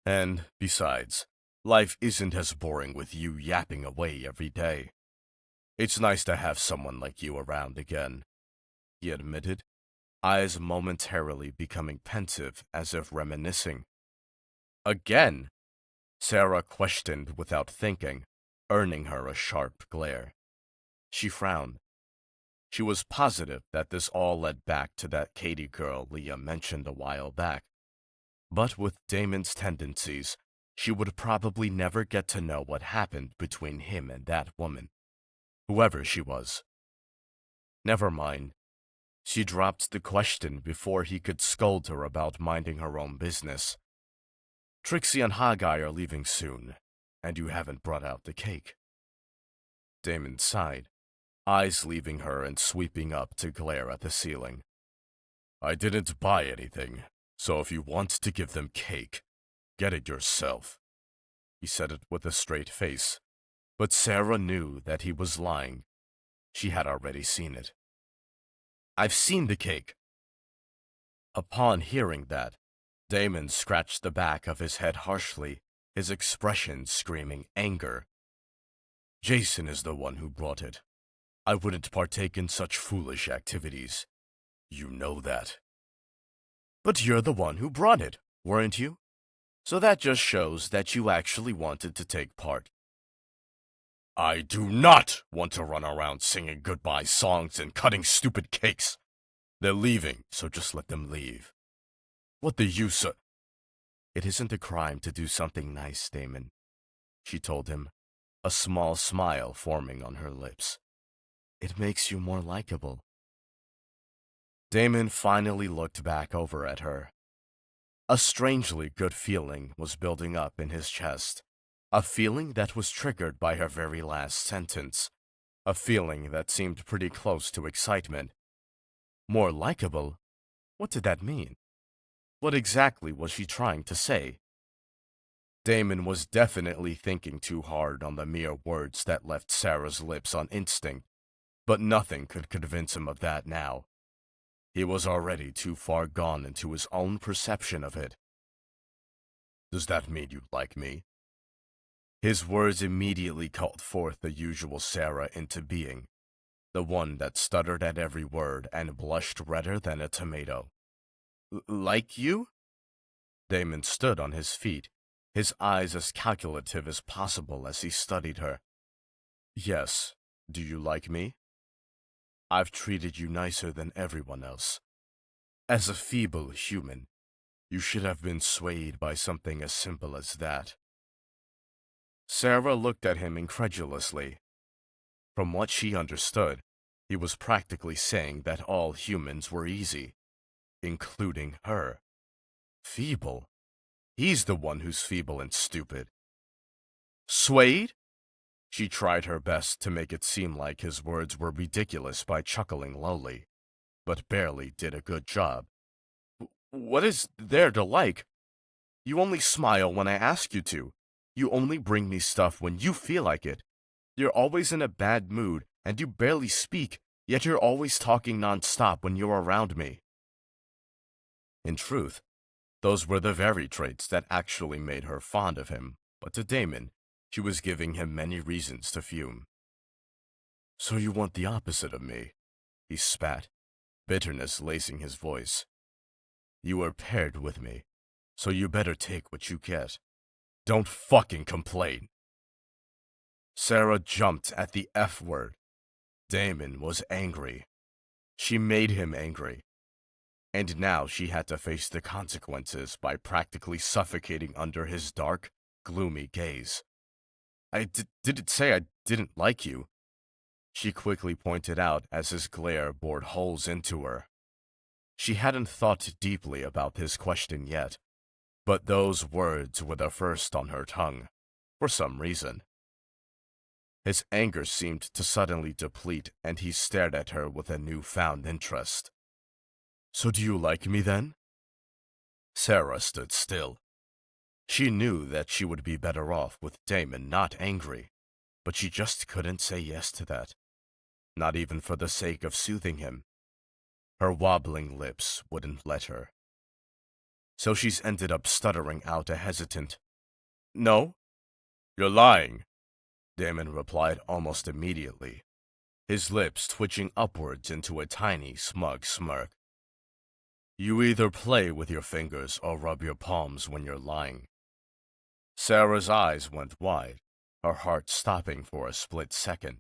And, besides, life isn't as boring with you yapping away every day. It's nice to have someone like you around again," he admitted, eyes momentarily becoming pensive as if reminiscing. "Again?" Sarah questioned without thinking, earning her a sharp glare. She frowned. She was positive that this all led back to that Katie girl Leah mentioned a while back. But with Damon's tendencies, she would probably never get to know what happened between him and that woman, whoever she was. Never mind. She dropped the question before he could scold her about minding her own business. "Trixie and Haggai are leaving soon, and you haven't brought out the cake." Damon sighed, eyes leaving her and sweeping up to glare at the ceiling. I didn't buy anything, so if you want to give them cake, get it yourself. He said it with a straight face, but Sarah knew that he was lying. She had already seen it. I've seen the cake. Upon hearing that, Damon scratched the back of his head harshly, his expression screaming anger. Jason is the one who brought it. I wouldn't partake in such foolish activities. You know that. But you're the one who brought it, weren't you? So that just shows that you actually wanted to take part. I do not want to run around singing goodbye songs and cutting stupid cakes. They're leaving, so just let them leave. What the use of— It isn't a crime to do something nice, Damon, she told him, a small smile forming on her lips. It makes you more likable. Damon finally looked back over at her. A strangely good feeling was building up in his chest, a feeling that was triggered by her very last sentence, a feeling that seemed pretty close to excitement. More likable? What did that mean? What exactly was she trying to say? Damon was definitely thinking too hard on the mere words that left Sarah's lips on instinct, but nothing could convince him of that now. He was already too far gone into his own perception of it. Does that mean you like me? His words immediately called forth the usual Sarah into being, the one that stuttered at every word and blushed redder than a tomato. Like you? Damon stood on his feet, his eyes as calculative as possible as he studied her. Yes, do you like me? I've treated you nicer than everyone else. As a feeble human, you should have been swayed by something as simple as that. Sarah looked at him incredulously. From what she understood, he was practically saying that all humans were easy, including her. Feeble? He's the one who's feeble and stupid. Swayed? She tried her best to make it seem like his words were ridiculous by chuckling lowly, but barely did a good job. What is there to like? You only smile when I ask you to. You only bring me stuff when you feel like it. You're always in a bad mood, and you barely speak, yet you're always talking non-stop when you're around me. In truth, those were the very traits that actually made her fond of him, but to Damon, she was giving him many reasons to fume. So you want the opposite of me? He spat, bitterness lacing his voice. You were paired with me, so you better take what you get. Don't fucking complain. Sarah jumped at the F word. Damon was angry. She made him angry. And now she had to face the consequences by practically suffocating under his dark, gloomy gaze. I didn't say I didn't like you, she quickly pointed out as his glare bored holes into her. She hadn't thought deeply about his question yet, but those words were the first on her tongue, for some reason. His anger seemed to suddenly deplete, and he stared at her with a newfound interest. So do you like me then? Sarah stood still. She knew that she would be better off with Damon not angry, but she just couldn't say yes to that, not even for the sake of soothing him. Her wobbling lips wouldn't let her. So she's ended up stuttering out a hesitant, "No?" "You're lying," Damon replied almost immediately, his lips twitching upwards into a tiny, smug smirk. You either play with your fingers or rub your palms when you're lying. Sarah's eyes went wide, her heart stopping for a split second.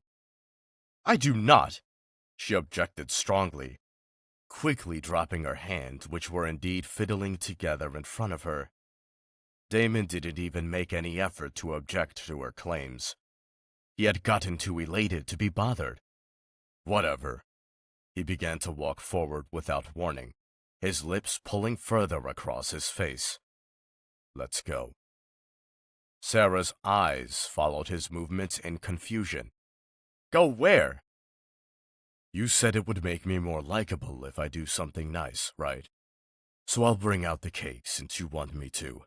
I do not, she objected strongly, quickly dropping her hands, which were indeed fiddling together in front of her. Damon didn't even make any effort to object to her claims. He had gotten too elated to be bothered. Whatever. He began to walk forward without warning, his lips pulling further across his face. Let's go. Sarah's eyes followed his movements in confusion. Go where? You said it would make me more likable if I do something nice, right? So I'll bring out the cake since you want me to.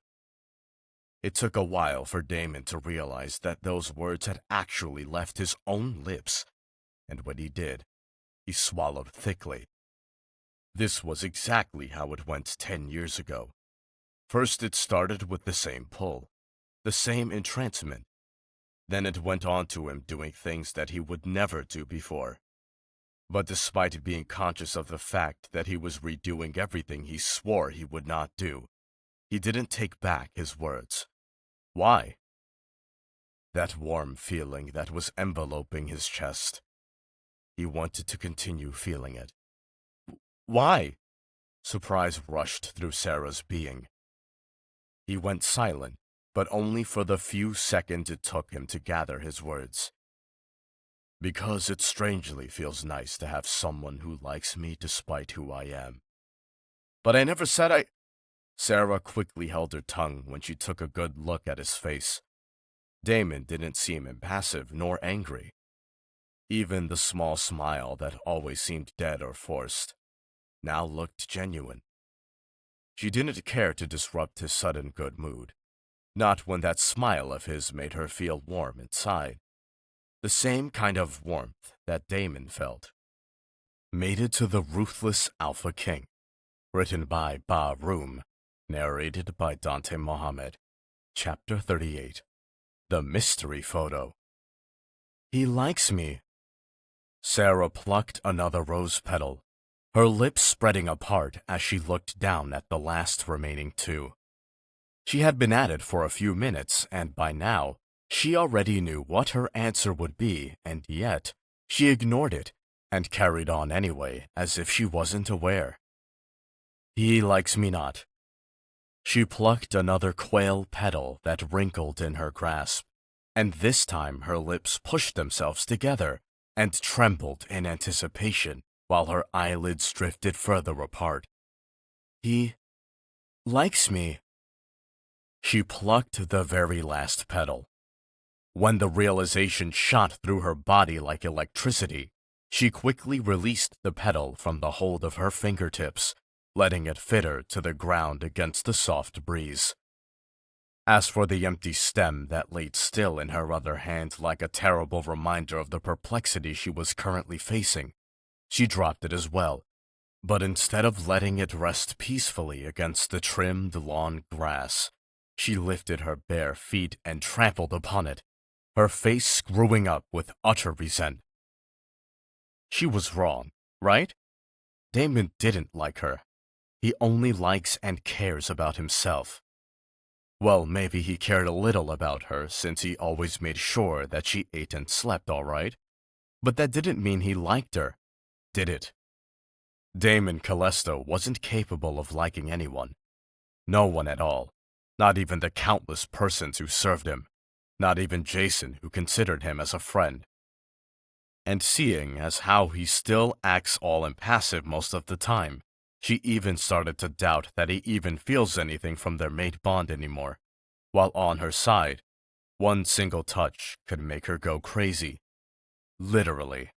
It took a while for Damon to realize that those words had actually left his own lips, and when he did, he swallowed thickly. This was exactly how it went 10 years ago. First it started with the same pull, the same entrancement. Then it went on to him doing things that he would never do before. But despite being conscious of the fact that he was redoing everything he swore he would not do, he didn't take back his words. Why? That warm feeling that was enveloping his chest. He wanted to continue feeling it. Why? Surprise rushed through Sarah's being. He went silent, but only for the few seconds it took him to gather his words. Because it strangely feels nice to have someone who likes me despite who I am. But I never said I... Sarah quickly held her tongue when she took a good look at his face. Damon didn't seem impassive nor angry. Even the small smile that always seemed dead or forced now looked genuine. She didn't care to disrupt his sudden good mood, not when that smile of his made her feel warm inside. The same kind of warmth that Damon felt. Mated to the Ruthless Alpha King. Written by Ba Room. Narrated by Dante Mohammed. Chapter 38. The Mystery Photo. He likes me. Sarah plucked another rose petal, her lips spreading apart as she looked down at the last remaining two. She had been at it for a few minutes, and by now, she already knew what her answer would be, and yet, she ignored it and carried on anyway, as if she wasn't aware. He likes me not. She plucked another quail petal that wrinkled in her grasp, and this time her lips pushed themselves together and trembled in anticipation while her eyelids drifted further apart. He likes me. She plucked the very last petal. When the realization shot through her body like electricity, she quickly released the petal from the hold of her fingertips, letting it fitter to the ground against the soft breeze. As for the empty stem that laid still in her other hand like a terrible reminder of the perplexity she was currently facing, she dropped it as well, but instead of letting it rest peacefully against the trimmed lawn grass, she lifted her bare feet and trampled upon it, her face screwing up with utter resentment. She was wrong, right? Damon didn't like her. He only likes and cares about himself. Well, maybe he cared a little about her since he always made sure that she ate and slept all right. But that didn't mean he liked her, did it? Damon Callisto wasn't capable of liking anyone. No one at all. Not even the countless persons who served him. Not even Jason, who considered him as a friend. And seeing as how he still acts all impassive most of the time, she even started to doubt that he even feels anything from their mate bond anymore, while on her side, one single touch could make her go crazy. Literally.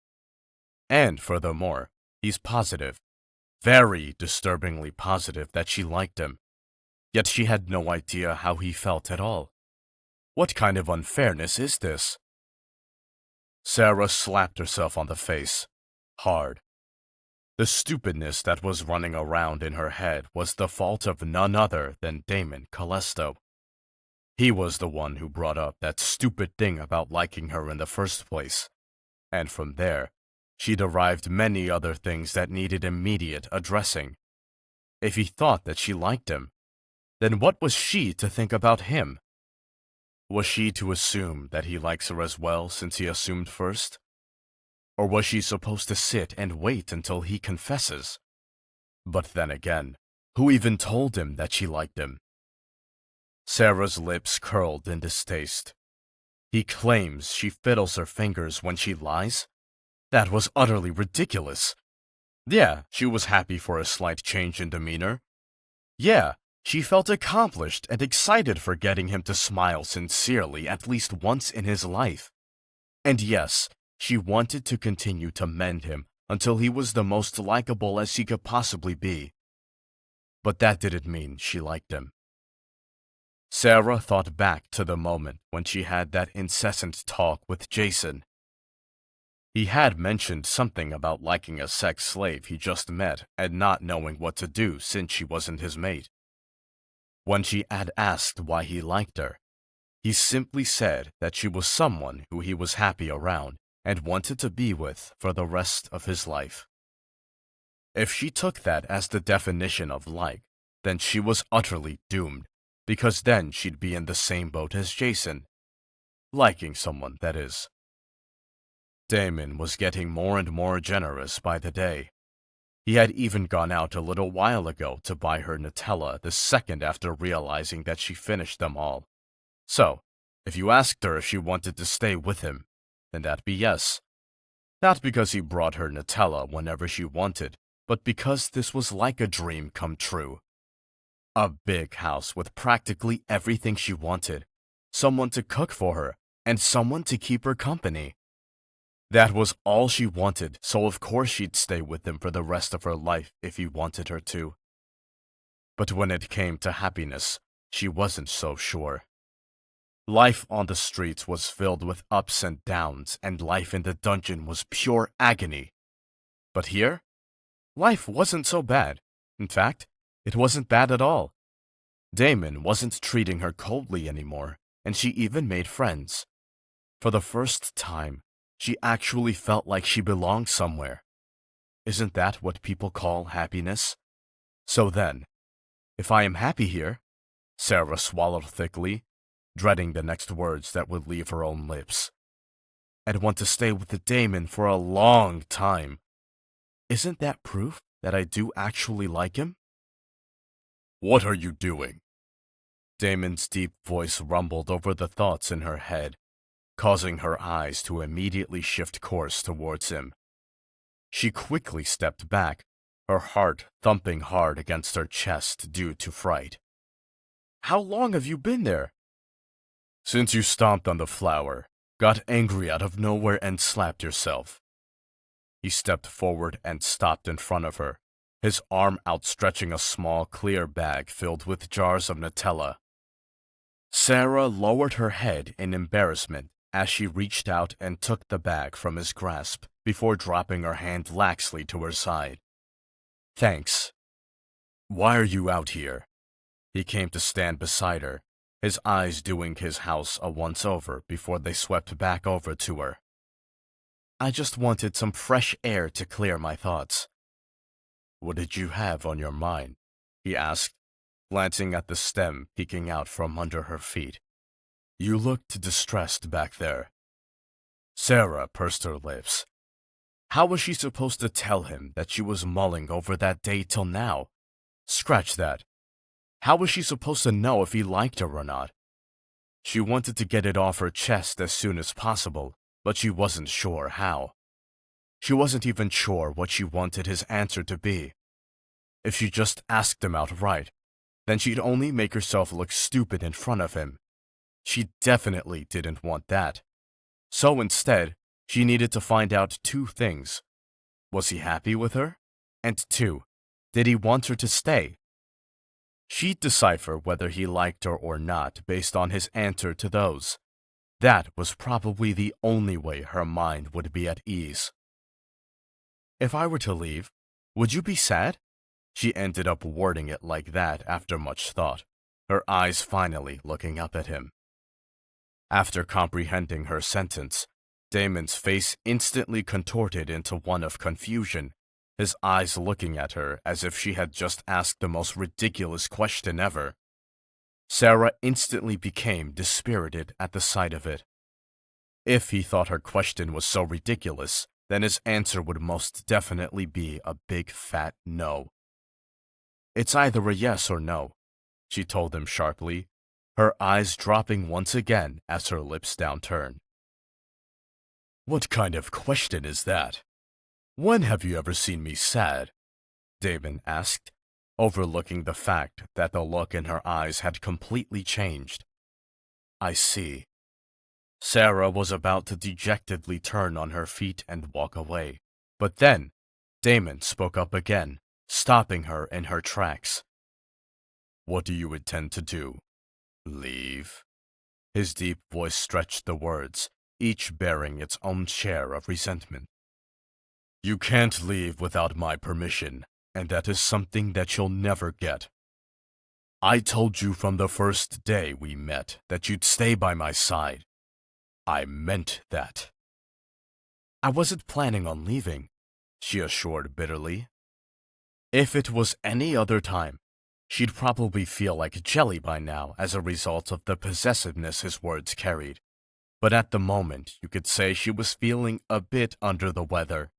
And furthermore, he's positive, very disturbingly positive that she liked him, yet she had no idea how he felt at all. What kind of unfairness is this? Sarah slapped herself on the face, hard. The stupidness that was running around in her head was the fault of none other than Damon Callisto. He was the one who brought up that stupid thing about liking her in the first place, and from there, she derived many other things that needed immediate addressing. If he thought that she liked him, then what was she to think about him? Was she to assume that he likes her as well since he assumed first? Or was she supposed to sit and wait until he confesses? But then again, who even told him that she liked him? Sarah's lips curled in distaste. He claims she fiddles her fingers when she lies? That was utterly ridiculous. Yeah, she was happy for a slight change in demeanor. Yeah, she felt accomplished and excited for getting him to smile sincerely at least once in his life. And yes, she wanted to continue to mend him until he was the most likable as he could possibly be. But that didn't mean she liked him. Sarah thought back to the moment when she had that incessant talk with Jason. He had mentioned something about liking a sex slave he just met and not knowing what to do since she wasn't his mate. When she had asked why he liked her, he simply said that she was someone who he was happy around and wanted to be with for the rest of his life. If she took that as the definition of like, then she was utterly doomed, because then she'd be in the same boat as Jason. Liking someone, that is. Damon was getting more and more generous by the day. He had even gone out a little while ago to buy her Nutella the second after realizing that she finished them all. So, if you asked her if she wanted to stay with him, then that'd be yes. Not because he brought her Nutella whenever she wanted, but because this was like a dream come true. A big house with practically everything she wanted, someone to cook for her, and someone to keep her company. That was all she wanted, so of course she'd stay with him for the rest of her life if he wanted her to. But when it came to happiness, she wasn't so sure. Life on the streets was filled with ups and downs, and life in the dungeon was pure agony. But here, life wasn't so bad. In fact, it wasn't bad at all. Damon wasn't treating her coldly anymore, and she even made friends. For the first time, she actually felt like she belonged somewhere. Isn't that what people call happiness? So then, if I am happy here, Sarah swallowed thickly, dreading the next words that would leave her own lips. I'd want to stay with the Damon for a long time. Isn't that proof that I do actually like him? What are you doing? Damon's deep voice rumbled over the thoughts in her head, causing her eyes to immediately shift course towards him. She quickly stepped back, her heart thumping hard against her chest due to fright. How long have you been there? Since you stomped on the flower, got angry out of nowhere and slapped yourself. He stepped forward and stopped in front of her, his arm outstretching a small clear bag filled with jars of Nutella. Sarah lowered her head in embarrassment as she reached out and took the bag from his grasp before dropping her hand laxly to her side. Thanks. Why are you out here? He came to stand beside her, his eyes doing his house a once-over before they swept back over to her. I just wanted some fresh air to clear my thoughts. What did you have on your mind? He asked, glancing at the stem peeking out from under her feet. You looked distressed back there. Sarah pursed her lips. How was she supposed to tell him that she was mulling over that day till now? Scratch that. How was she supposed to know if he liked her or not? She wanted to get it off her chest as soon as possible, but she wasn't sure how. She wasn't even sure what she wanted his answer to be. If she just asked him outright, then she'd only make herself look stupid in front of him. She definitely didn't want that. So instead, she needed to find out two things. Was he happy with her? And two, did he want her to stay? She'd decipher whether he liked her or not based on his answer to those. That was probably the only way her mind would be at ease. If I were to leave, would you be sad? She ended up wording it like that after much thought, her eyes finally looking up at him. After comprehending her sentence, Damon's face instantly contorted into one of confusion, his eyes looking at her as if she had just asked the most ridiculous question ever. Sarah instantly became dispirited at the sight of it. If he thought her question was so ridiculous, then his answer would most definitely be a big fat no. It's either a yes or no, she told him sharply, her eyes dropping once again as her lips downturned. What kind of question is that? When have you ever seen me sad? Damon asked, overlooking the fact that the look in her eyes had completely changed. I see. Sarah was about to dejectedly turn on her feet and walk away, but then Damon spoke up again, stopping her in her tracks. "What do you intend to do? Leave?" His deep voice stretched the words, each bearing its own share of resentment. "You can't leave without my permission, and that is something that you'll never get. I told you from the first day we met that you'd stay by my side. I meant that." "I wasn't planning on leaving," she assured bitterly. If it was any other time, she'd probably feel like jelly by now as a result of the possessiveness his words carried. But at the moment, you could say she was feeling a bit under the weather.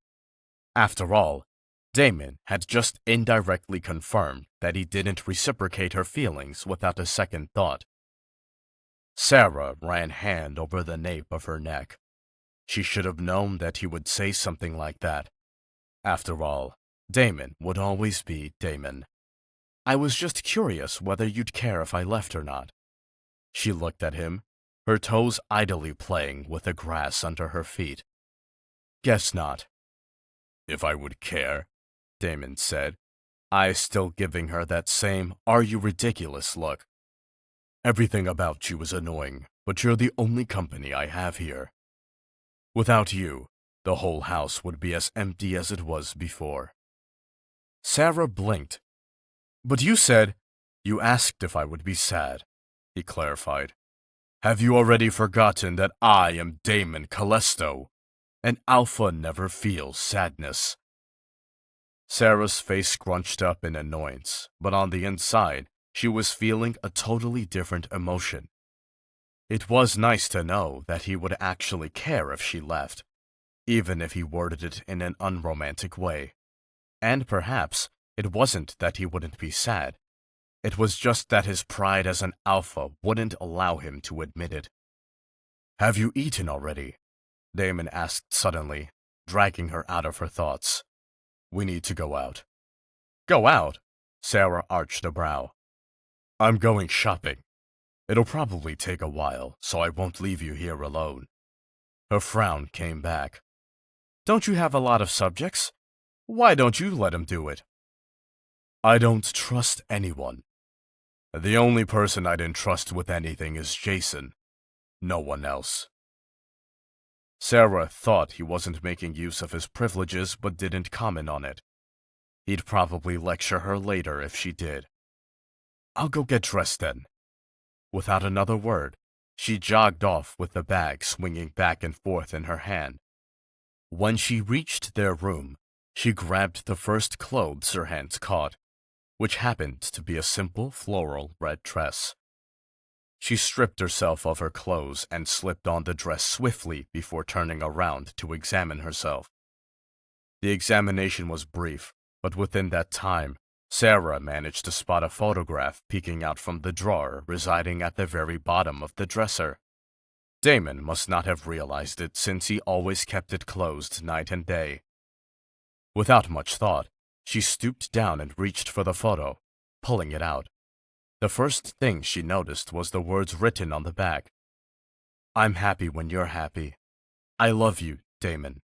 After all, Damon had just indirectly confirmed that he didn't reciprocate her feelings without a second thought. Sarah ran hand over the nape of her neck. She should have known that he would say something like that. After all, Damon would always be Damon. "I was just curious whether you'd care if I left or not." She looked at him, her toes idly playing with the grass under her feet. "Guess not." "If I would care?" Damon said, eyes still giving her that same "are you ridiculous" look. "Everything about you is annoying, but you're the only company I have here. Without you, the whole house would be as empty as it was before." Sarah blinked. "But you said—" "You asked if I would be sad," he clarified. "Have you already forgotten that I am Damon Callisto? An alpha never feels sadness." Sarah's face scrunched up in annoyance, but on the inside, she was feeling a totally different emotion. It was nice to know that he would actually care if she left, even if he worded it in an unromantic way. And perhaps it wasn't that he wouldn't be sad. It was just that his pride as an alpha wouldn't allow him to admit it. "Have you eaten already?" Damon asked suddenly, dragging her out of her thoughts. "We need to go out." "Go out?" Sarah arched a brow. "I'm going shopping. It'll probably take a while, so I won't leave you here alone." Her frown came back. "Don't you have a lot of subjects? Why don't you let him do it?" "I don't trust anyone. The only person I'd entrust with anything is Jason. No one else." Sarah thought he wasn't making use of his privileges but didn't comment on it. He'd probably lecture her later if she did. "I'll go get dressed then." Without another word, she jogged off with the bag swinging back and forth in her hand. When she reached their room, she grabbed the first clothes her hands caught, which happened to be a simple floral red dress. She stripped herself of her clothes and slipped on the dress swiftly before turning around to examine herself. The examination was brief, but within that time, Sarah managed to spot a photograph peeking out from the drawer residing at the very bottom of the dresser. Damon must not have realized it since he always kept it closed night and day. Without much thought, she stooped down and reached for the photo, pulling it out. The first thing she noticed was the words written on the back. "I'm happy when you're happy. I love you, Damon."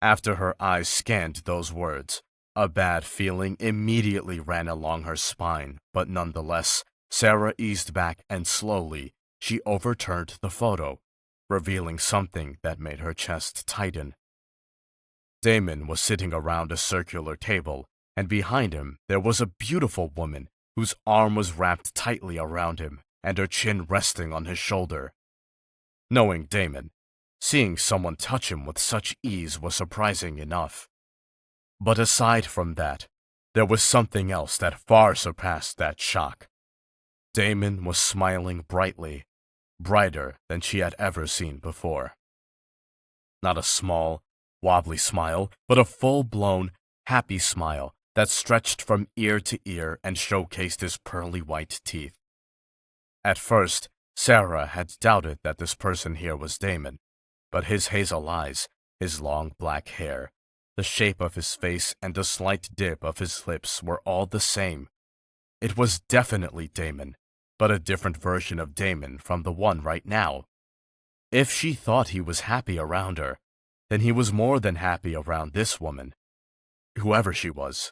After her eyes scanned those words, a bad feeling immediately ran along her spine, but nonetheless, Sarah eased back and slowly, she overturned the photo, revealing something that made her chest tighten. Damon was sitting around a circular table, and behind him there was a beautiful woman whose arm was wrapped tightly around him and her chin resting on his shoulder. Knowing Damon, seeing someone touch him with such ease was surprising enough. But aside from that, there was something else that far surpassed that shock. Damon was smiling brightly, brighter than she had ever seen before. Not a small, wobbly smile, but a full-blown, happy smile that stretched from ear to ear and showcased his pearly white teeth. At first, Sarah had doubted that this person here was Damon, but his hazel eyes, his long black hair, the shape of his face, and the slight dip of his lips were all the same. It was definitely Damon, but a different version of Damon from the one right now. If she thought he was happy around her, then he was more than happy around this woman, whoever she was,